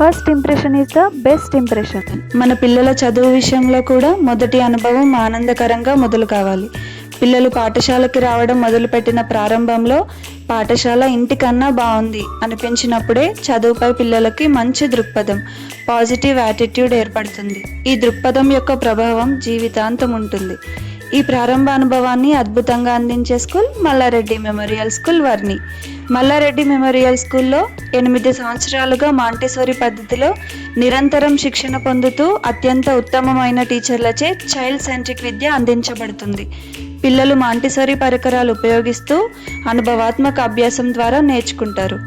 First impression is the best impression. మన పిల్లల చదువు విషయంలో కూడా మొదటి అనుభవం ఆనందకరంగా మొదలు కావాలి. పిల్లలు పాఠశాలకి రావడం మొదలుపెట్టిన ప్రారంభంలో పాఠశాల ఇంటికన్నా బాగుంది అనిపించినప్పుడే చదువుపై పిల్లలకి మంచి దృక్పథం, పాజిటివ్ యాటిట్యూడ్ ఏర్పడుతుంది. ఈ దృక్పథం యొక్క ప్రభావం జీవితాంతం ఉంటుంది. ఈ ప్రారంభ అనుభవాన్ని అద్భుతంగా అందించే school Mallareddy memorial school Varni. Mallareddy memorial స్కూల్లో 8 సంవత్సరాలుగా మాంటిసోరీ పద్ధతిలో నిరంతరం శిక్షణ పొందుతూ అత్యంత ఉత్తమమైన టీచర్లచే చైల్డ్ సెంట్రిక్ విద్య అందించబడుతుంది. పిల్లలు మాంటిసోరీ పరికరాలు ఉపయోగిస్తూ అనుభవాత్మక అభ్యాసం ద్వారా నేర్చుకుంటారు.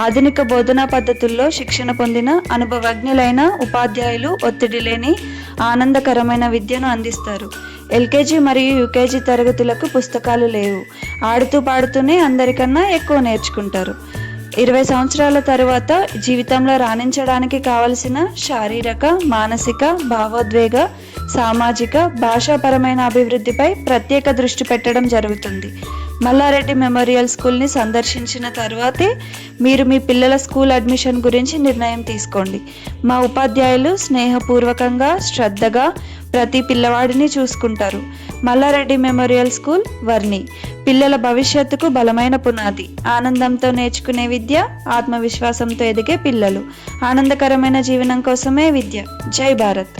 ఆధునిక బోధనా పద్ధతుల్లో శిక్షణ పొందిన అనుభవజ్ఞులైన ఉపాధ్యాయులు ఒత్తిడి లేని ఆనందకరమైన విద్యను అందిస్తారు. ఎల్కేజీ మరియు యూకేజీ తరగతులకు పుస్తకాలు లేవు. ఆడుతూ పాడుతూనే అందరికన్నా ఎక్కువ నేర్చుకుంటారు. 20 సంవత్సరాల తరువాత జీవితంలో రాణించడానికి కావలసిన శారీరక, మానసిక, భావోద్వేగ, సామాజిక, భాషాపరమైన అభివృద్ధిపై ప్రత్యేక దృష్టి పెట్టడం జరుగుతుంది. మల్లారెడ్డి మెమోరియల్ స్కూల్ని సందర్శించిన తర్వాతే మీరు మీ పిల్లల స్కూల్ అడ్మిషన్ గురించి నిర్ణయం తీసుకోండి. మా ఉపాధ్యాయులు స్నేహపూర్వకంగా, శ్రద్ధగా ప్రతి పిల్లవాడిని చూసుకుంటారు. మల్లారెడ్డి మెమోరియల్ స్కూల్ వర్ని పిల్లల భవిష్యత్తుకు బలమైన పునాది. ఆనందంతో నేర్చుకునే విద్య, ఆత్మవిశ్వాసంతో ఎదిగే పిల్లలు. ఆనందకరమైన జీవనం కోసమే విద్య. జై భారత్.